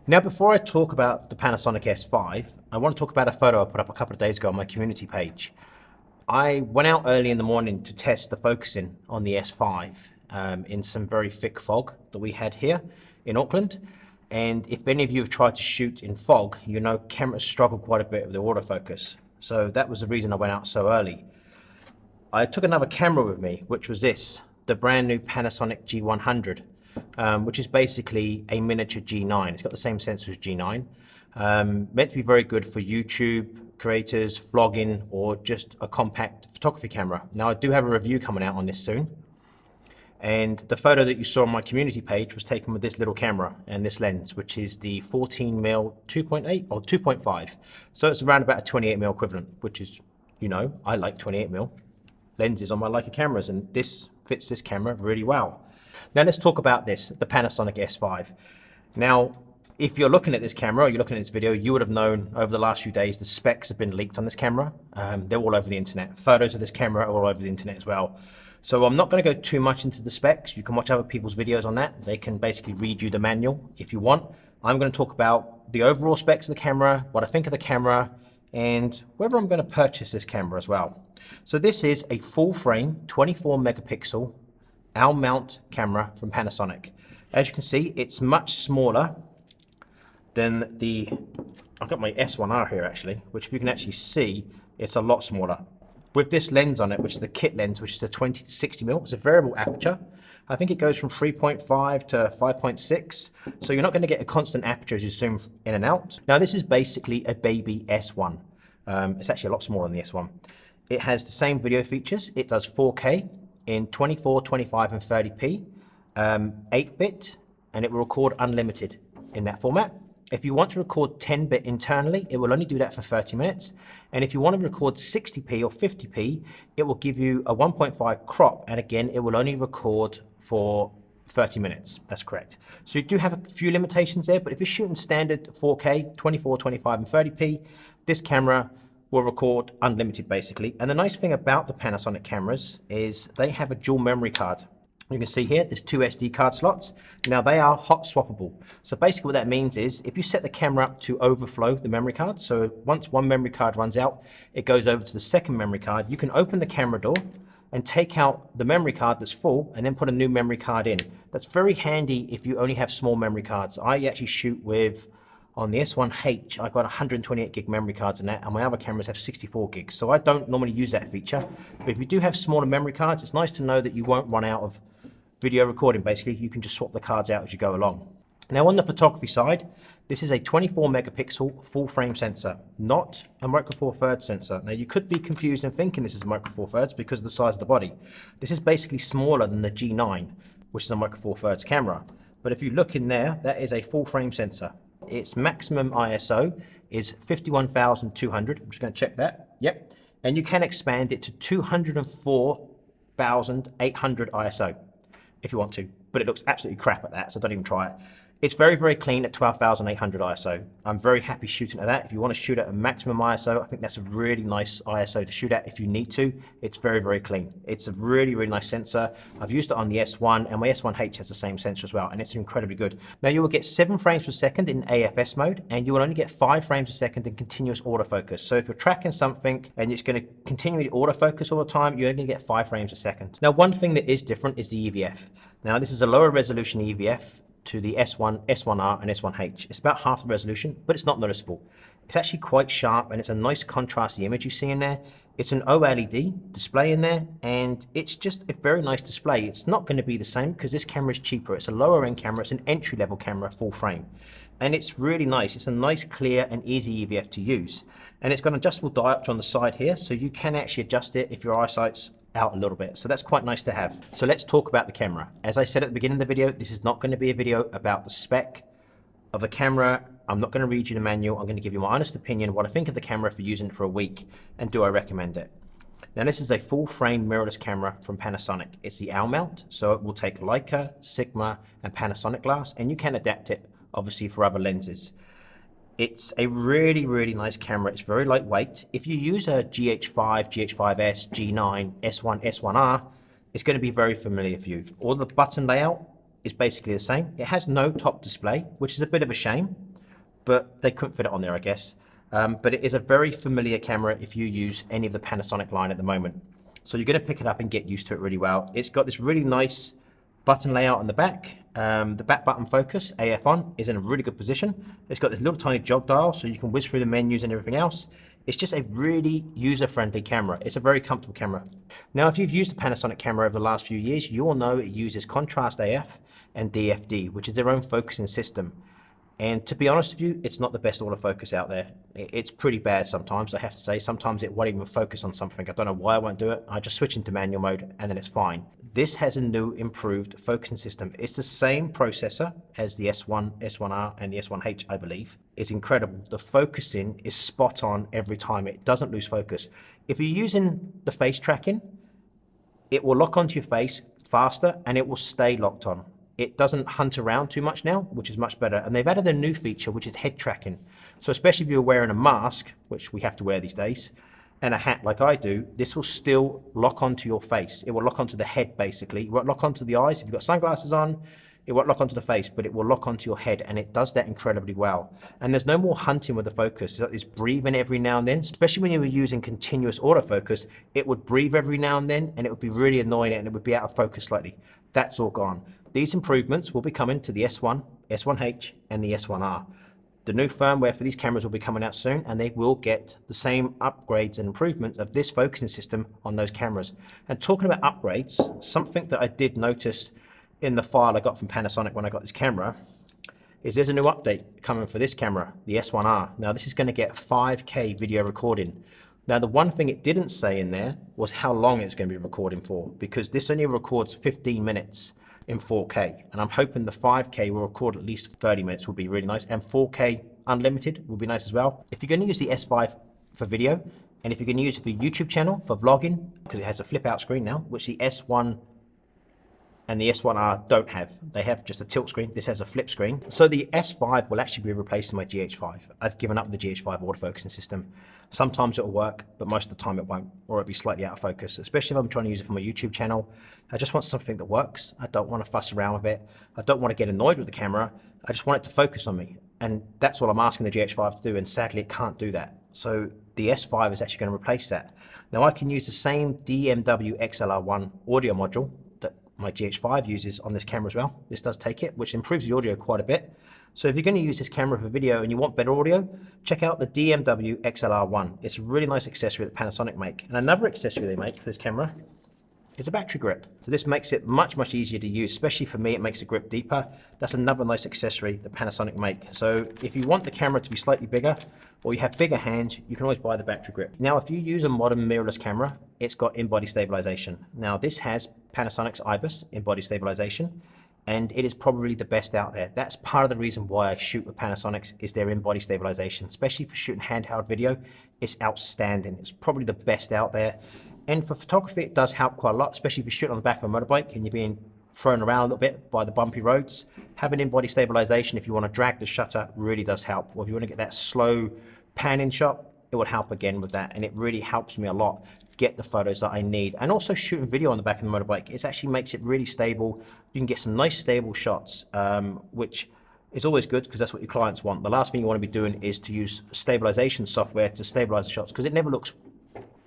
Now, before I talk about the Panasonic S5, I want to talk about a photo I put up a couple of days ago on my community page. I went out early in the morning to test the focusing on the S5 in some very thick fog that we had here in Auckland. And if any of you have tried to shoot in fog, you know cameras struggle quite a bit with the autofocus. So that was the reason I went out so early. I took another camera with me, which was this, the brand new Panasonic G100. Which is basically a miniature G9. It's got the same sensor as G9. Meant to be very good for YouTube creators, vlogging, or just a compact photography camera. Now, I do have a review coming out on this soon. And the photo that you saw on my community page was taken with this little camera and this lens, which is the 14mm 2.8 or 2.5. So it's around about a 28mm equivalent, which is, you know, I like 28mm lenses on my Leica cameras, and this fits this camera really well. Now let's talk about this, the Panasonic S5. Now, if you're looking at this camera or you're looking at this video, you would have known over the last few days the specs have been leaked on this camera. They're all over the internet. Photos of this camera are all over the internet as well. So I'm not going to go too much into the specs. You can watch other people's videos on that. They can basically read you the manual if you want. I'm going to talk about the overall specs of the camera, what I think of the camera, and whether I'm going to purchase this camera as well. So this is a full frame 24 megapixel owl mount camera from Panasonic. As you can see, it's much smaller than I've got my S1R here actually, which if you can actually see, it's a lot smaller. With this lens on it, which is the kit lens, which is a 20 to 60mm, it's a variable aperture. I think it goes from 3.5 to 5.6. So you're not going to get a constant aperture as you zoom in and out. Now this is basically a baby S1. It's actually a lot smaller than the S1. It has the same video features. It does 4K. In 24, 25, and 30p, 8-bit, and it will record unlimited in that format. If you want to record 10-bit internally, it will only do that for 30 minutes. And if you want to record 60p or 50p, it will give you a 1.5 crop, and again, it will only record for 30 minutes. That's correct. So you do have a few limitations there, but if you're shooting standard 4K, 24, 25, and 30p, this camera will record unlimited basically. And the nice thing about the Panasonic cameras is they have a dual memory card. You can see here, there's two SD card slots. Now they are hot swappable. So basically what that means is if you set the camera up to overflow the memory card, so once one memory card runs out, it goes over to the second memory card, you can open the camera door and take out the memory card that's full and then put a new memory card in. That's very handy if you only have small memory cards. I actually shoot with, on the S1H, I've got 128 gig memory cards in that, and my other cameras have 64 gigs. So I don't normally use that feature. But if you do have smaller memory cards, it's nice to know that you won't run out of video recording. Basically, you can just swap the cards out as you go along. Now on the photography side, this is a 24 megapixel full frame sensor, not a micro four thirds sensor. Now you could be confused and thinking this is a micro four thirds because of the size of the body. This is basically smaller than the G9, which is a micro four thirds camera. But if you look in there, that is a full frame sensor. Its maximum ISO is 51,200. I'm just going to check that. Yep. And you can expand it to 204,800 ISO if you want to, but it looks absolutely crap at that, so don't even try it. It's very, very clean at 12,800 ISO. I'm very happy shooting at that. If you want to shoot at a maximum ISO, I think that's a really nice ISO to shoot at if you need to. It's very, very clean. It's a really, really nice sensor. I've used it on the S1, and my S1H has the same sensor as well, and it's incredibly good. Now you will get 7 frames per second in AFS mode, and you will only get 5 frames per second in continuous autofocus. So if you're tracking something and it's going to continually autofocus all the time, you're only going to get 5 frames a second. Now one thing that is different is the EVF. Now this is a lower resolution EVF to the S1, S1R, and S1H. It's about half the resolution, but it's not noticeable. It's actually quite sharp, and it's a nice contrasty image you see in there. It's an OLED display in there, and it's just a very nice display. It's not going to be the same because this camera is cheaper. It's a lower end camera. It's an entry-level camera, full frame. And it's really nice. It's a nice, clear, and easy EVF to use. And it's got an adjustable diopter on the side here, so you can actually adjust it if your eyesight's out a little bit. So that's quite nice to have. So let's talk about the camera. As I said at the beginning of the video, this is not going to be a video about the spec of the camera. I'm not going to read you the manual. I'm going to give you my honest opinion, what I think of the camera for using it for a week, and do I recommend it. Now this is a full frame mirrorless camera from Panasonic. It's the owl mount, so it will take Leica, Sigma, and Panasonic glass, and you can adapt it obviously for other lenses. It's a really, really nice camera. It's very lightweight. If you use a GH5, GH5S, G9, S1, S1R, it's going to be very familiar for you. All the button layout is basically the same. It has no top display, which is a bit of a shame. but they couldn't fit it on there, I guess. But it is a very familiar camera if you use any of the Panasonic line at the moment. So you're going to pick it up and get used to it really well. It's got this really nice button layout on the back. The back button focus, AF on, is in a really good position. It's got this little tiny jog dial so you can whiz through the menus and everything else. It's just a really user-friendly camera. It's a very comfortable camera. Now, if you've used the Panasonic camera over the last few years, you will know it uses contrast AF and DFD, which is their own focusing system. And to be honest with you, it's not the best autofocus out there. It's pretty bad sometimes, I have to say. Sometimes it won't even focus on something. I don't know why I won't do it. I just switch into manual mode and then it's fine. This has a new improved focusing system. It's the same processor as the S1, S1R and the S1H, I believe. It's incredible. The focusing is spot on every time. It doesn't lose focus. If you're using the face tracking, it will lock onto your face faster and it will stay locked on. It doesn't hunt around too much now, which is much better. And they've added a new feature, which is head tracking. So especially if you're wearing a mask, which we have to wear these days, and a hat like I do, this will still lock onto your face. It will lock onto the head, basically. It won't lock onto the eyes. If you've got sunglasses on, it won't lock onto the face, but it will lock onto your head, and it does that incredibly well. And there's no more hunting with the focus. It's breathing every now and then, especially when you were using continuous autofocus. It would breathe every now and then, and it would be really annoying, and it would be out of focus slightly. That's all gone. These improvements will be coming to the S1, S1H, and the S1R. The new firmware for these cameras will be coming out soon, and they will get the same upgrades and improvements of this focusing system on those cameras. And talking about upgrades, something that I did notice in the file I got from Panasonic when I got this camera is there's a new update coming for this camera, the S1R. Now this is going to get 5K video recording. Now the one thing it didn't say in there was how long it's going to be recording for, because this only records 15 minutes in 4K, and I'm hoping the 5K will record at least 30 minutes, will be really nice, and 4K unlimited will be nice as well. If you're going to use the S5 for video, and if you're going to use it for your YouTube channel for vlogging, because it has a flip out screen now, which the S1 and the S1R don't have. They have just a tilt screen. This has a flip screen. So the S5 will actually be replacing my GH5. I've given up the GH5 autofocusing system. Sometimes it'll work, but most of the time it won't, or it'll be slightly out of focus, especially if I'm trying to use it for my YouTube channel. I just want something that works. I don't want to fuss around with it. I don't want to get annoyed with the camera. I just want it to focus on me. And that's all I'm asking the GH5 to do, and sadly it can't do that. So the S5 is actually going to replace that. Now I can use the same DMW XLR1 audio module that my GH5 uses on this camera as well. This does take it, which improves the audio quite a bit. So if you're going to use this camera for video and you want better audio, check out the DMW XLR1. It's a really nice accessory that Panasonic make. And another accessory they make for this camera is a battery grip. So this makes it much, much easier to use, especially for me, it makes the grip deeper. That's another nice accessory that Panasonic make. So if you want the camera to be slightly bigger, or you have bigger hands, you can always buy the battery grip. Now, if you use a modern mirrorless camera, it's got in-body stabilization. Now this has Panasonic's IBIS in-body stabilization, and it is probably the best out there. That's part of the reason why I shoot with Panasonic's is their in-body stabilization, especially for shooting handheld video. It's outstanding. It's probably the best out there. And for photography, it does help quite a lot, especially if you're shooting on the back of a motorbike and you're being thrown around a little bit by the bumpy roads. Having in-body stabilization, if you want to drag the shutter, really does help. Or if you want to get that slow pan-in shot, it will help again with that. And it really helps me a lot get the photos that I need. And also shooting video on the back of the motorbike, it actually makes it really stable. You can get some nice stable shots, which is always good because that's what your clients want. The last thing you want to be doing is to use stabilization software to stabilize the shots, because it never looks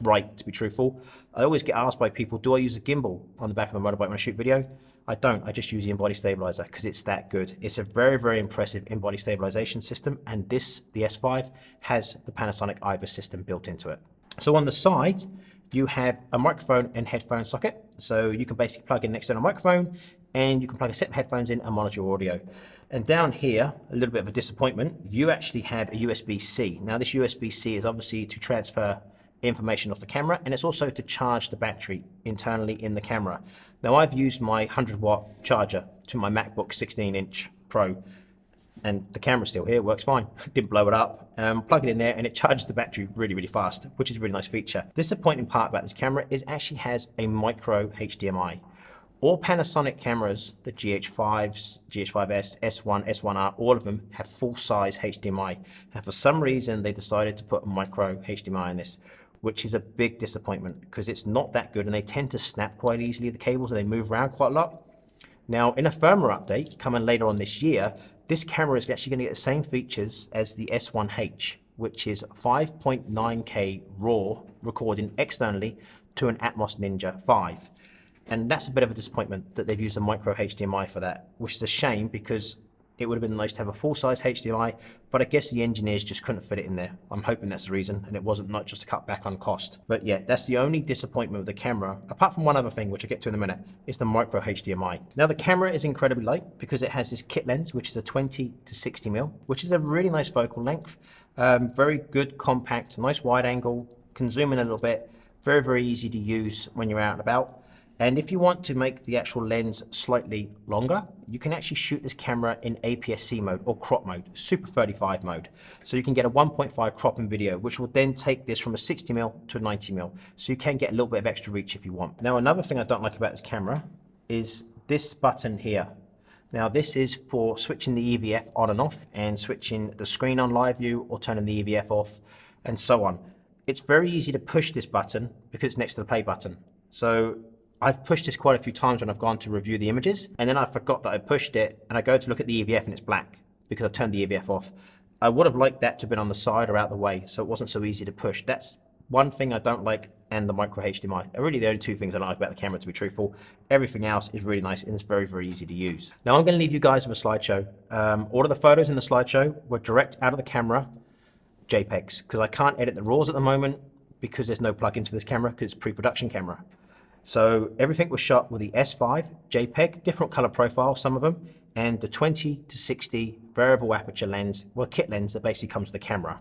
right, to be truthful. I always get asked by people, do I use a gimbal on the back of a motorbike when I shoot video? I don't. I just use the in-body stabilizer because it's that good. It's a very, very impressive in-body stabilization system, and this, the S5, has the Panasonic IBIS system built into it. So on the side, you have a microphone and headphone socket. So you can basically plug in an external microphone, and you can plug a set of headphones in and monitor your audio. And down here, a little bit of a disappointment, you actually have a USB-C. Now this USB-C is obviously to transfer information off the camera, and it's also to charge the battery internally in the camera. Now I've used my 100-watt charger to my MacBook 16-inch Pro, and the camera's still here, works fine. Didn't blow it up. Plug it in there and it charges the battery really, really fast, which is a really nice feature. Disappointing part about this camera is it actually has a micro HDMI. All Panasonic cameras, the GH5s, GH5S, S1, S1R, all of them have full-size HDMI. And for some reason, they decided to put a micro HDMI in this, which is a big disappointment because it's not that good, and they tend to snap quite easily, the cables, and they move around quite a lot. Now, in a firmware update coming later on this year, this camera is actually going to get the same features as the S1H, which is 5.9K RAW recording externally to an Atmos Ninja 5. And that's a bit of a disappointment that they've used a micro HDMI for that, which is a shame because it would have been nice to have a full-size HDMI, but I guess the engineers just couldn't fit it in there. I'm hoping that's the reason, and it wasn't not just to cut back on cost. But yeah, that's the only disappointment with the camera, apart from one other thing, which I'll get to in a minute, is the micro HDMI. Now the camera is incredibly light because it has this kit lens, which is a 20 to 60mm, which is a really nice focal length. Very good, compact, nice wide angle, can zoom in a little bit, very, very easy to use when you're out and about. And if you want to make the actual lens slightly longer, you can actually shoot this camera in APS-C mode or crop mode, Super 35 mode. So you can get a 1.5 crop in video, which will then take this from a 60mm to a 90mm. So you can get a little bit of extra reach if you want. Now, another thing I don't like about this camera is this button here. Now this is for switching the EVF on and off and switching the screen on live view or turning the EVF off and so on. It's very easy to push this button because it's next to the play button. So I've pushed this quite a few times when I've gone to review the images, and then I forgot that I pushed it, and I go to look at the EVF and it's black because I turned the EVF off. I would have liked that to have been on the side or out the way, so it wasn't so easy to push. That's one thing I don't like, and the micro HDMI are really the only two things I don't like about the camera, to be truthful. Everything else is really nice and it's very, very easy to use. Now I'm going to leave you guys with a slideshow. All of the photos in the slideshow were direct out of the camera JPEGs, because I can't edit the RAWs at the moment because there's no plugins for this camera because it's a pre-production camera. So everything was shot with the S5 JPEG, different color profile, some of them, and the 20 to 60 variable aperture lens, well, kit lens that basically comes with the camera.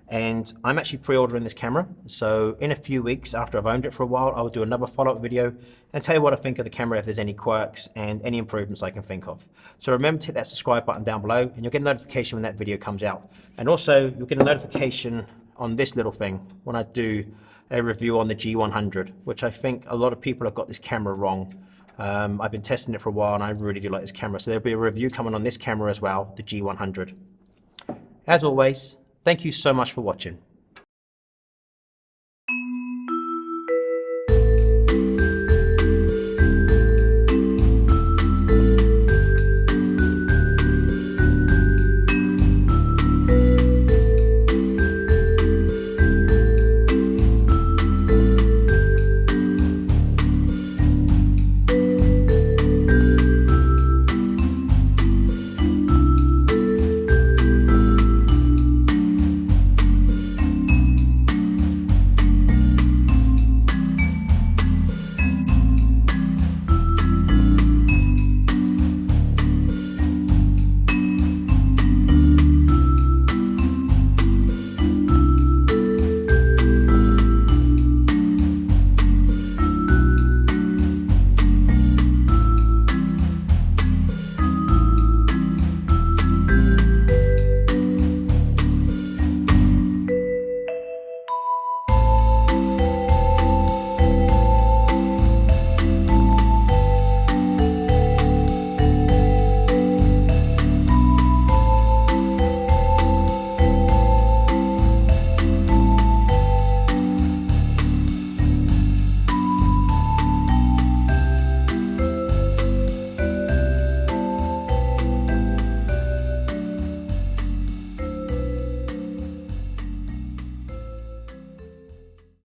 And I'm actually pre-ordering this camera. So in a few weeks after I've owned it for a while, I'll do another follow-up video and tell you what I think of the camera, if there's any quirks and any improvements I can think of. So remember to hit that subscribe button down below and you'll get a notification when that video comes out. And also you'll get a notification on this little thing when I do a review on the G100, which I think a lot of people have got this camera wrong. I've been testing it for a while and I really do like this camera. So there'll be a review coming on this camera as well, the G100. As always, thank you so much for watching.